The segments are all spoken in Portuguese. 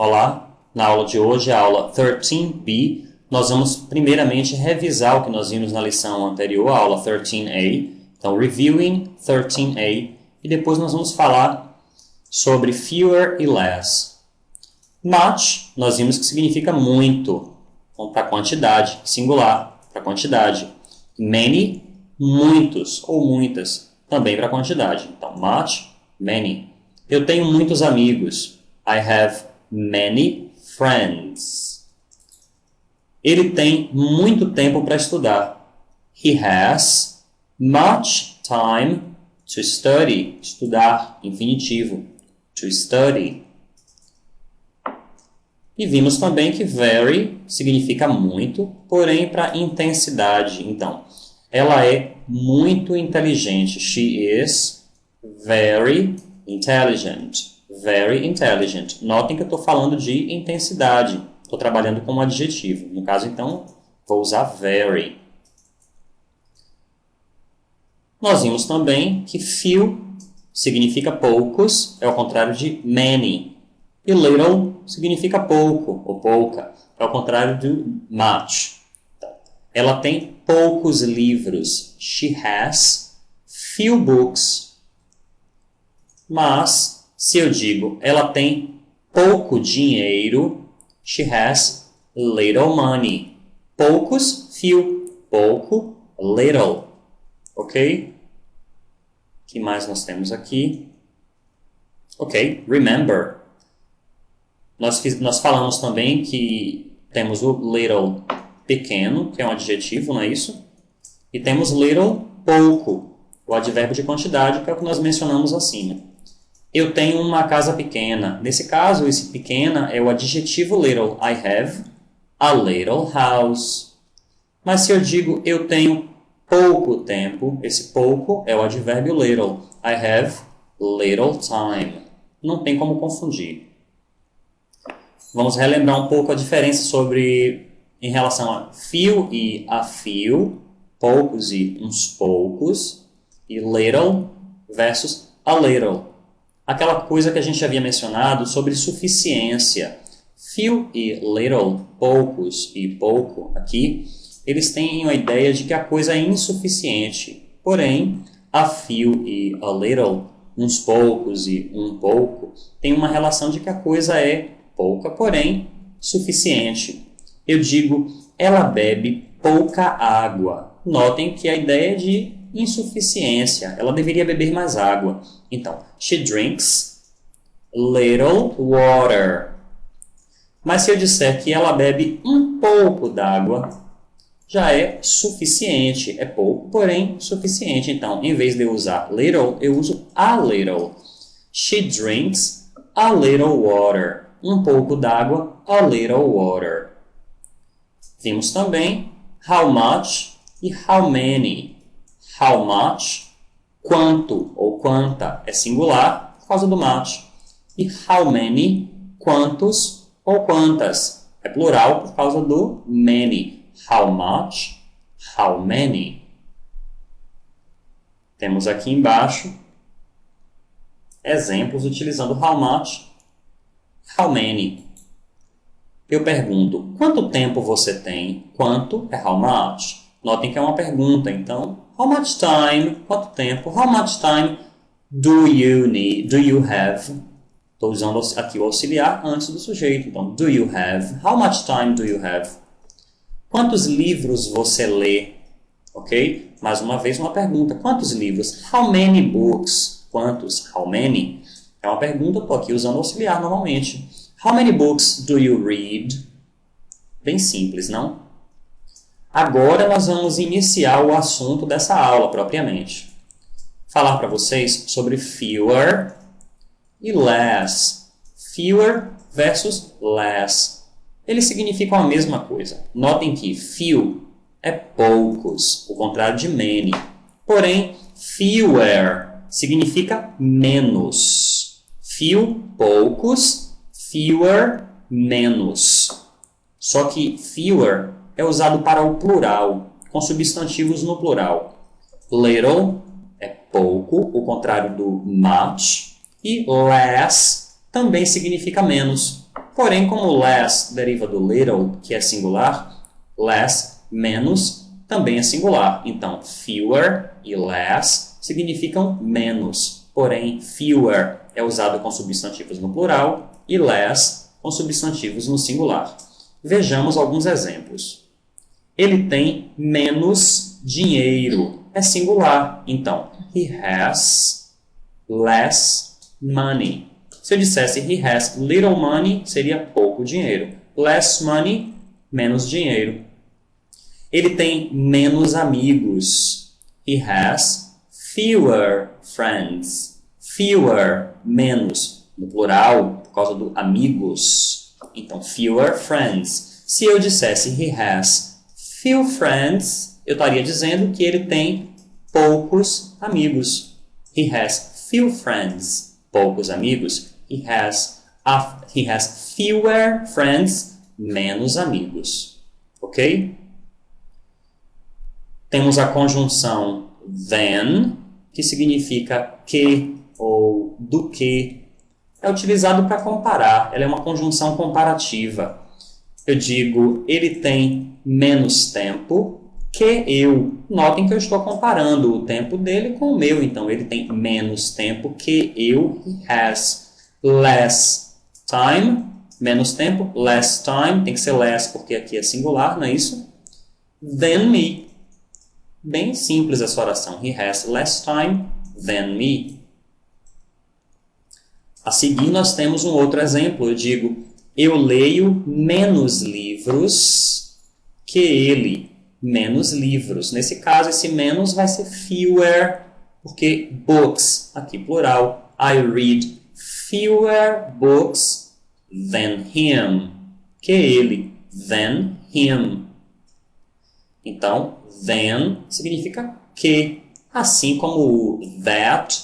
Olá, na aula de hoje, a aula 13b, nós vamos primeiramente revisar o que nós vimos na lição anterior, a aula 13a. Então, reviewing 13a, e depois nós vamos falar sobre fewer e less. Much, nós vimos que significa muito, para quantidade, singular, para quantidade. Many, muitos ou muitas, também para quantidade. Então, much, many. Eu tenho muitos amigos. I have many friends. Ele tem muito tempo para estudar. He has much time to study. Estudar, infinitivo. To study. E vimos também que very significa muito, porém para intensidade. Então, ela é muito inteligente. She is very intelligent. Very intelligent. Notem que eu estou falando de intensidade. Estou trabalhando com um adjetivo. No caso, então, vou usar very. Nós vimos também que few significa poucos, é ao contrário de many. E little significa pouco ou pouca, é ao contrário de much. Ela tem poucos livros. She has few books. Mas, se eu digo ela tem pouco dinheiro, she has little money. Poucos, few. Pouco, little. Ok? O que mais nós temos aqui? Ok, remember. Nós falamos também que temos o little pequeno, que é um adjetivo, não é isso? E temos little pouco, o advérbio de quantidade, que é o que nós mencionamos acima. Eu tenho uma casa pequena. Nesse caso, esse pequena é o adjetivo little. I have a little house. Mas se eu digo eu tenho pouco tempo, esse pouco é o advérbio little. I have little time. Não tem como confundir. Vamos relembrar um pouco a diferença em relação a few e a few, poucos e uns poucos, e little versus a little. Aquela coisa que a gente havia mencionado sobre suficiência. Few e little, poucos e pouco aqui, eles têm a ideia de que a coisa é insuficiente. Porém, a few e a little, uns poucos e um pouco, tem uma relação de que a coisa é pouca, porém suficiente. Eu digo, ela bebe pouca água. Notem que a ideia é de insuficiência. Ela deveria beber mais água. Então, she drinks little water. Mas se eu disser que ela bebe um pouco d'água, já é suficiente. É pouco, porém suficiente. Então, em vez de eu usar little, eu uso a little. She drinks a little water. Um pouco d'água, a little water. Vimos também how much e how many. How much, quanto ou quanta, é singular por causa do much. E how many, quantos ou quantas, é plural por causa do many. How much, how many. Temos aqui embaixo exemplos utilizando how much, how many. Eu pergunto, quanto tempo você tem? Quanto é how much? Notem que é uma pergunta, então, how much time? Quanto tempo? How much time do you need? Do you have? Estou usando aqui o auxiliar antes do sujeito, então, do you have? How much time do you have? Quantos livros você lê? Ok? Mais uma vez, uma pergunta. Quantos livros? How many books? Quantos? How many? É uma pergunta, estou aqui usando auxiliar normalmente. How many books do you read? Bem simples, não? Agora nós vamos iniciar o assunto dessa aula propriamente. Falar para vocês sobre fewer e less. Fewer versus less. Eles significam a mesma coisa. Notem que few é poucos, o contrário de many. Porém, fewer significa menos. Few, poucos, fewer, menos. Só que fewer é usado para o plural, com substantivos no plural. Little é pouco, o contrário do much. E less também significa menos. Porém, como less deriva do little, que é singular, less, menos, também é singular. Então, fewer e less significam menos. Porém, fewer é usado com substantivos no plural e less com substantivos no singular. Vejamos alguns exemplos. Ele tem menos dinheiro. É singular. Então, he has less money. Se eu dissesse he has little money, seria pouco dinheiro. Less money, menos dinheiro. Ele tem menos amigos. He has fewer friends. Fewer, menos. No plural, por causa do amigos. Então, fewer friends. Se eu dissesse he has few friends, eu estaria dizendo que ele tem poucos amigos. He has few friends. Poucos amigos. He has fewer friends. Menos amigos. Ok? Temos a conjunção than, que significa que ou do que. É utilizado para comparar. Ela é uma conjunção comparativa. Eu digo, ele tem menos tempo que eu. Notem que eu estou comparando o tempo dele com o meu. Então, ele tem menos tempo que eu. He has less time. Menos tempo. Less time. Tem que ser less porque aqui é singular, não é isso? Than me. Bem simples essa oração. He has less time than me. A seguir, nós temos um outro exemplo. Eu digo, eu leio menos livros que ele. Menos livros. Nesse caso, esse menos vai ser fewer, porque books, aqui plural. I read fewer books than him. Que ele. Than him. Então, than significa que. Assim como o that,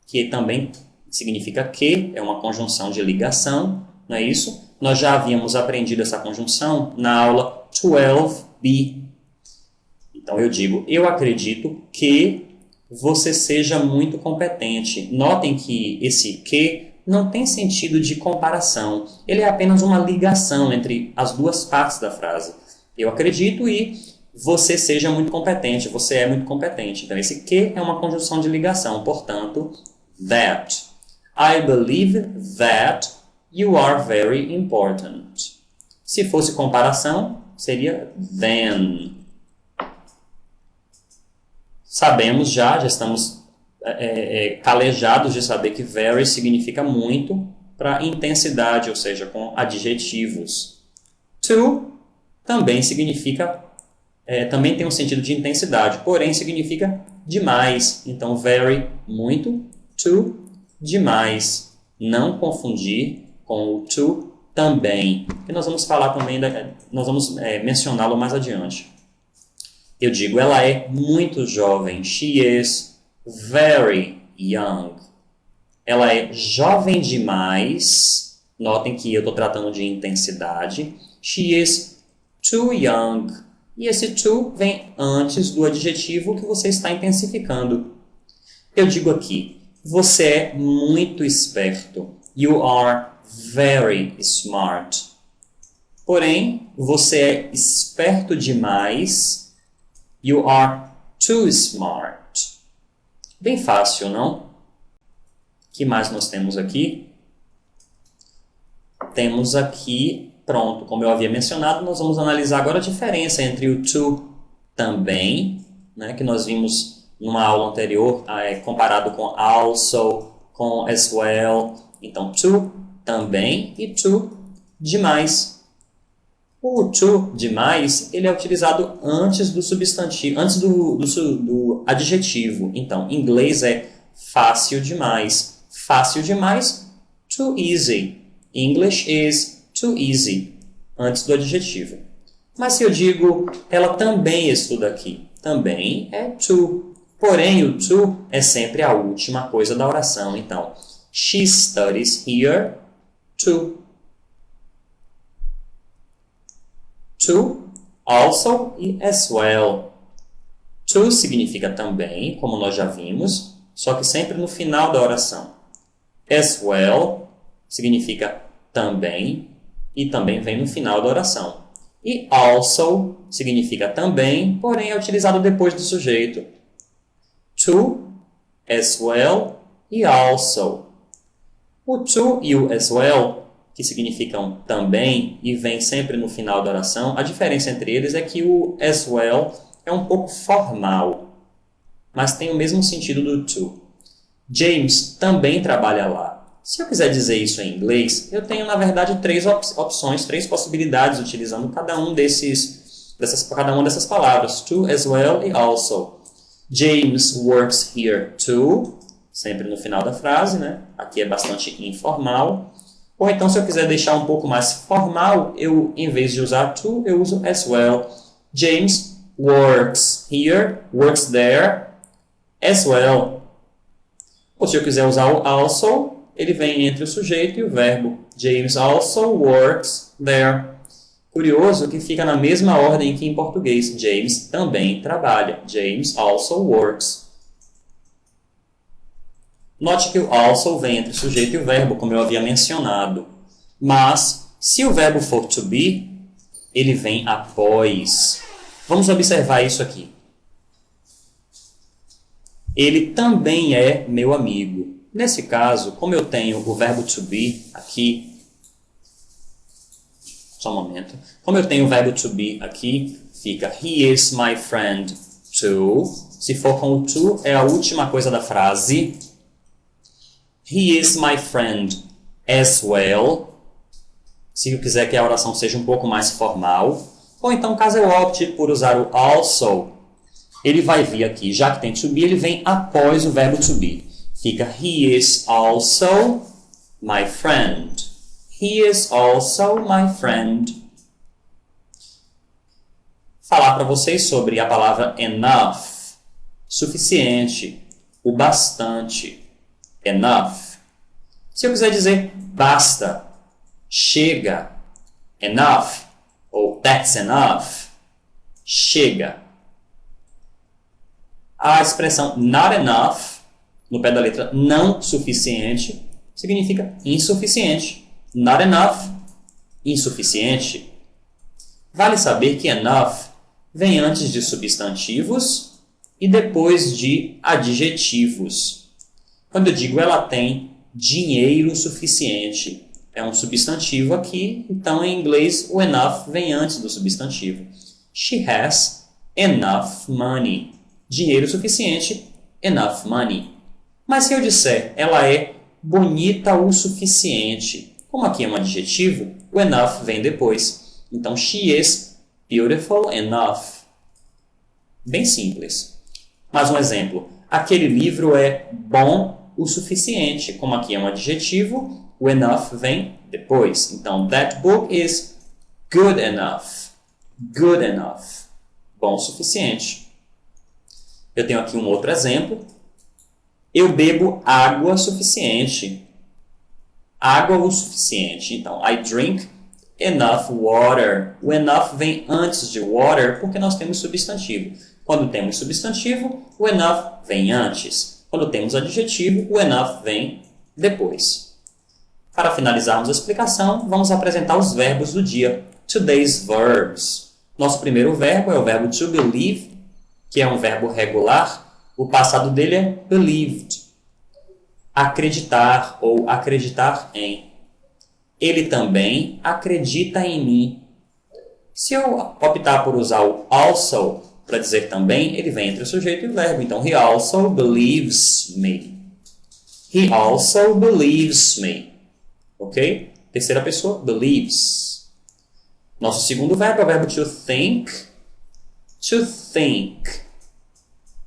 que também significa que, é uma conjunção de ligação, não é isso? Nós já havíamos aprendido essa conjunção na aula 12b. Então, eu digo, eu acredito que você seja muito competente. Notem que esse que não tem sentido de comparação. Ele é apenas uma ligação entre as duas partes da frase. Eu acredito e você seja muito competente. Você é muito competente. Então, esse que é uma conjunção de ligação. Portanto, that. I believe that you are very important. Se fosse comparação, seria than. Sabemos já estamos calejados de saber que very significa muito para intensidade, ou seja, com adjetivos. To também significa, também tem um sentido de intensidade, porém significa demais. Então, very, muito, to, demais. Não confundir com o to, também. Que nós vamos falar também, nós vamos mencioná-lo mais adiante. Eu digo, ela é muito jovem. She is very young. Ela é jovem demais. Notem que eu estou tratando de intensidade. She is too young. E esse too vem antes do adjetivo que você está intensificando. Eu digo aqui, você é muito esperto. You are very smart. Porém, você é esperto demais. You are too smart. Bem fácil, não? O que mais nós temos aqui? Temos aqui, pronto, como eu havia mencionado, nós vamos analisar agora a diferença entre o to também, né, que nós vimos numa aula anterior, comparado com also, com as well. Então, to também e to demais. O to demais, ele é utilizado antes do substantivo, antes do adjetivo. Então, em inglês é fácil demais. Fácil demais, too easy. English is too easy, antes do adjetivo. Mas se eu digo, ela também estuda aqui, também é to. Porém, o to é sempre a última coisa da oração. Então, she studies here too. To, also e as well. To significa também, como nós já vimos, só que sempre no final da oração. As well significa também e também vem no final da oração. E also significa também, porém é utilizado depois do sujeito. To, as well e also. O to e o as well, que significam também e vem sempre no final da oração, a diferença entre eles é que o as well é um pouco formal, mas tem o mesmo sentido do to. James também trabalha lá. Se eu quiser dizer isso em inglês, eu tenho, na verdade, três opções, três possibilidades, utilizando cada uma dessas palavras. To, as well e also. James works here too, sempre no final da frase, né? Aqui é bastante informal. Ou então, se eu quiser deixar um pouco mais formal, eu, em vez de usar to, eu uso as well. James works here, works there, as well. Ou se eu quiser usar o also, ele vem entre o sujeito e o verbo. James also works there. Curioso que fica na mesma ordem que em português. James também trabalha. James also works. Note que o also vem entre o sujeito e o verbo, como eu havia mencionado. Mas, se o verbo for to be, ele vem após. Vamos observar isso aqui. Ele também é meu amigo. Nesse caso, como eu tenho o verbo to be aqui, só um momento. Como eu tenho o verbo to be aqui, fica he is my friend too. Se for com o to, é a última coisa da frase. He is my friend as well. Se eu quiser que a oração seja um pouco mais formal. Ou então, caso eu opte por usar o also, ele vai vir aqui, já que tem to be, ele vem após o verbo to be. Fica he is also my friend. He is also my friend. Falar para vocês sobre a palavra enough. Suficiente. O bastante. Enough. Se eu quiser dizer basta, chega, enough, ou that's enough, chega. A expressão not enough, no pé da letra não suficiente, significa insuficiente. Not enough, insuficiente. Vale saber que enough vem antes de substantivos e depois de adjetivos. Quando eu digo ela tem dinheiro suficiente, é um substantivo aqui, então em inglês o enough vem antes do substantivo. She has enough money. Dinheiro suficiente, enough money. Mas se eu disser ela é bonita o suficiente, como aqui é um adjetivo, o enough vem depois. Então, she is beautiful enough. Bem simples. Mais um exemplo. Aquele livro é bom o suficiente. Como aqui é um adjetivo, o enough vem depois. Então, that book is good enough. Good enough. Bom o suficiente. Eu tenho aqui um outro exemplo. Eu bebo água suficiente. Água o suficiente. Então, I drink enough water. O enough vem antes de water porque nós temos substantivo. Quando temos substantivo, o enough vem antes. Quando temos adjetivo, o enough vem depois. Para finalizarmos a explicação, vamos apresentar os verbos do dia. Today's verbs. Nosso primeiro verbo é o verbo to believe, que é um verbo regular. O passado dele é believed. Acreditar ou acreditar em. Ele também acredita em mim. Se eu optar por usar o also para dizer também, ele vem entre o sujeito e o verbo. Então, he also believes me. He also believes me. Ok? Terceira pessoa, believes. Nosso segundo verbo é o verbo to think. To think.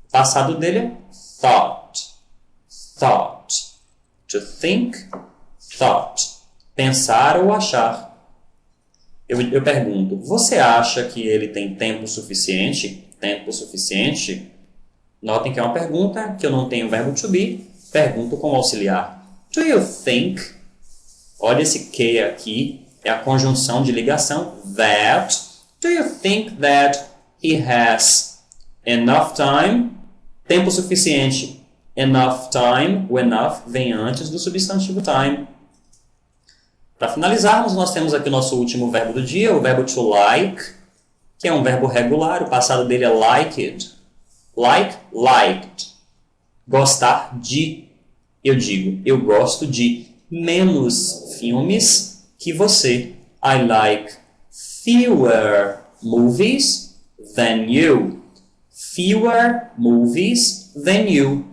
O passado dele é thought. Thought. To think, thought. Pensar ou achar. Eu pergunto, você acha que ele tem tempo suficiente? Tempo suficiente? Notem que é uma pergunta, que eu não tenho o verbo to be. Pergunto com auxiliar. Do you think? Olha esse que aqui. É a conjunção de ligação. That. Do you think that he has enough time? Tempo suficiente. Enough time. O enough vem antes do substantivo time. Para finalizarmos, nós temos aqui o nosso último verbo do dia, o verbo to like, que é um verbo regular, o passado dele é liked. Like, liked. Gostar de. Eu digo, eu gosto de menos filmes que você. I like fewer movies than you. Fewer movies than you.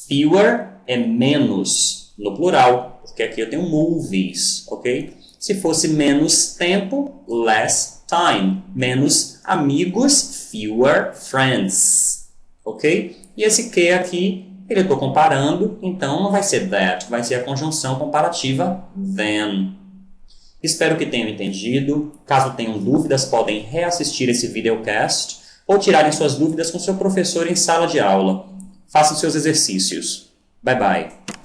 Fewer é menos, no plural, porque aqui eu tenho movies, ok? Se fosse menos tempo, less time. Menos amigos, fewer friends, ok? E esse que aqui, eu estou comparando, então não vai ser that, vai ser a conjunção comparativa than. Espero que tenham entendido. Caso tenham dúvidas, podem reassistir esse videocast ou tirarem suas dúvidas com seu professor em sala de aula. Façam seus exercícios. Bye bye.